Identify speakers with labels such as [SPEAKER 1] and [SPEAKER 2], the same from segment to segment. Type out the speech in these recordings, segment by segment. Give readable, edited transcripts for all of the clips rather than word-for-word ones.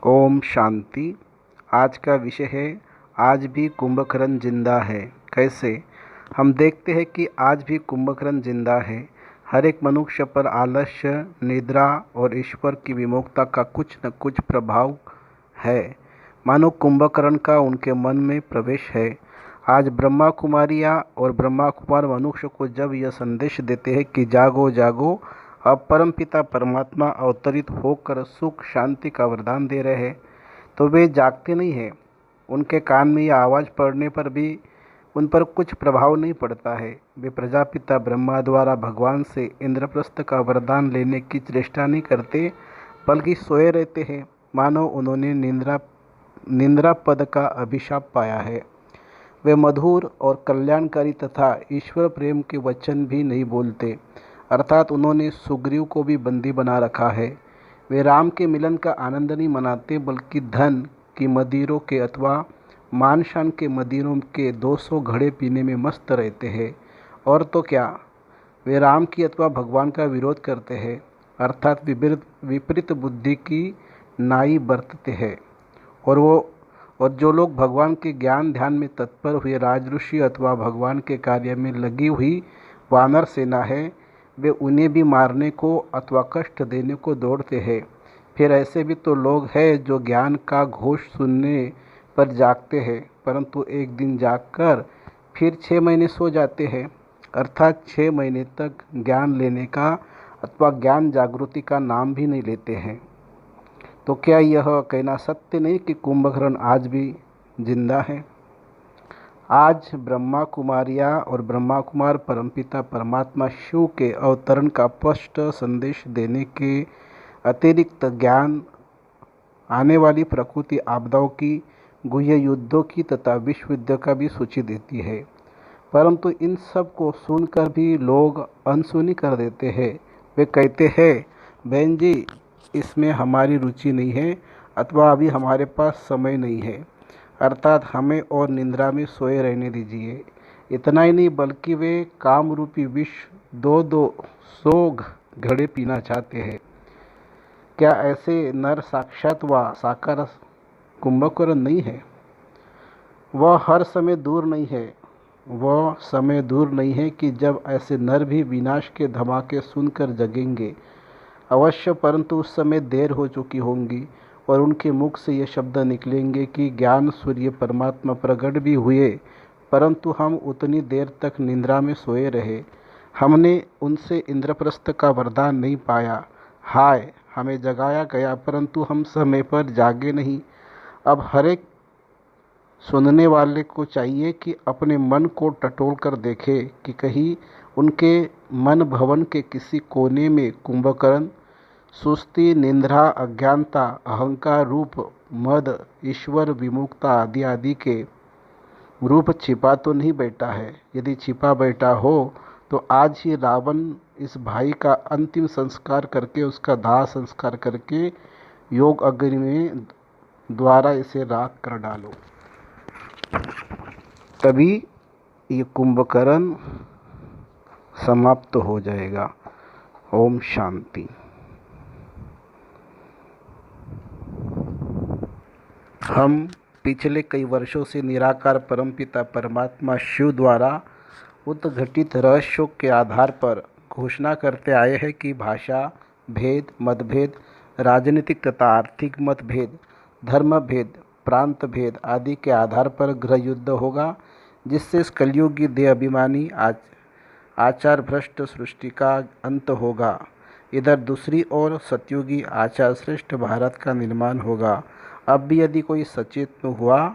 [SPEAKER 1] ओम शांति। आज का विषय है आज भी कुंभकर्ण जिंदा है। कैसे? हम देखते हैं कि आज भी कुंभकर्ण जिंदा है। हर एक मनुष्य पर आलस्य, निद्रा और ईश्वर की विमुखता का कुछ न कुछ प्रभाव है। मानो कुंभकर्ण का उनके मन में प्रवेश है। आज ब्रह्मा कुमारियाँ और ब्रह्मा कुमार मनुष्य को जब यह संदेश देते हैं कि जागो जागो, अब परमपिता परमात्मा अवतरित होकर सुख शांति का वरदान दे रहे हैं, तो वे जागते नहीं हैं। उनके कान में यह आवाज़ पड़ने पर भी उन पर कुछ प्रभाव नहीं पड़ता है। वे प्रजापिता ब्रह्मा द्वारा भगवान से इंद्रप्रस्थ का वरदान लेने की चेष्टा नहीं करते, बल्कि सोए रहते हैं, मानो उन्होंने निंद्रा पद का अभिशाप पाया है। वे मधुर और कल्याणकारी तथा ईश्वर प्रेम के वचन भी नहीं बोलते, अर्थात उन्होंने सुग्रीव को भी बंदी बना रखा है। वे राम के मिलन का आनंद नहीं मनाते, बल्कि धन की मदिरों के अथवा मान शान के मदिरों के 200 घड़े पीने में मस्त रहते हैं। और तो क्या, वे राम की अथवा भगवान का विरोध करते हैं, अर्थात विपरीत बुद्धि की नाई बरतते हैं। और जो लोग भगवान के ज्ञान ध्यान में तत्पर हुए राजऋषि अथवा भगवान के कार्य में लगी हुई वानर सेना है, वे उन्हें भी मारने को अथवा कष्ट देने को दौड़ते हैं। फिर ऐसे भी तो लोग हैं जो ज्ञान का घोष सुनने पर जागते हैं, परंतु एक दिन जागकर फिर 6 महीने सो जाते हैं, अर्थात 6 महीने तक ज्ञान लेने का अथवा ज्ञान जागृति का नाम भी नहीं लेते हैं। तो क्या यह कहना सत्य नहीं कि कुंभकर्ण आज भी जिंदा है? आज ब्रह्मा कुमारियाँ और ब्रह्मा कुमार परमपिता परमात्मा शिव के अवतरण का स्पष्ट संदेश देने के अतिरिक्त ज्ञान आने वाली प्रकृति आपदाओं की, गुह्य युद्धों की तथा विश्व युद्ध का भी सूची देती है। परंतु इन सब को सुनकर भी लोग अनसुनी कर देते हैं। वे कहते हैं, बहन जी, इसमें हमारी रुचि नहीं है अथवा अभी हमारे पास समय नहीं है, अर्थात हमें और निंद्रा में सोए रहने दीजिए। इतना ही नहीं, बल्कि वे काम रूपी विष 200 घड़े पीना चाहते हैं। क्या ऐसे नर साक्षात व साकार कुंभकर्ण नहीं है? वह हर समय दूर नहीं है, वह समय दूर नहीं है कि जब ऐसे नर भी विनाश के धमाके सुनकर जगेंगे अवश्य, परंतु उस समय देर हो चुकी होंगी और उनके मुख से ये शब्द निकलेंगे कि ज्ञान सूर्य परमात्मा प्रकट भी हुए, परंतु हम उतनी देर तक निंद्रा में सोए रहे। हमने उनसे इंद्रप्रस्थ का वरदान नहीं पाया। हाय, हमें जगाया गया, परंतु हम समय पर जागे नहीं। अब हर एक सुनने वाले को चाहिए कि अपने मन को टटोल कर देखे कि कहीं उनके मन भवन के किसी कोने में कुंभकर्ण सुस्ती, निंद्रा, अज्ञानता, अहंकार रूप मद, ईश्वर विमुखता आदि आदि के रूप छिपा तो नहीं बैठा है। यदि छिपा बैठा हो तो आज ही रावण इस भाई का अंतिम संस्कार करके, उसका दाह संस्कार करके योग अग्नि में द्वारा इसे राख कर डालो, तभी ये कुंभकर्ण समाप्त हो जाएगा। ओम शांति। हम पिछले कई वर्षों से निराकार परमपिता परमात्मा शिव द्वारा उद्घटित रहस्यों के आधार पर घोषणा करते आए हैं कि भाषा भेद, मतभेद, राजनीतिक तथा आर्थिक मतभेद, धर्म भेद, प्रांत भेद आदि के आधार पर गृह युद्ध होगा, जिससे इस कलयुगी देह अभिमानी आचार भ्रष्ट सृष्टि का अंत होगा। इधर दूसरी ओर सतयुगी आचार श्रेष्ठ भारत का निर्माण होगा। अब भी यदि कोई सचेत हुआ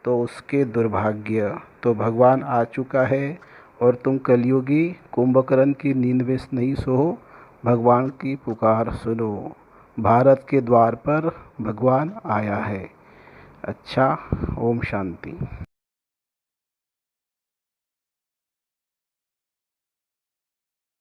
[SPEAKER 1] तो उसके दुर्भाग्य, तो भगवान आ चुका है और तुम कलयुगी कुंभकर्ण की नींद में नहीं सो, भगवान की पुकार सुनो। भारत के द्वार पर भगवान आया है। अच्छा, ओम शांति।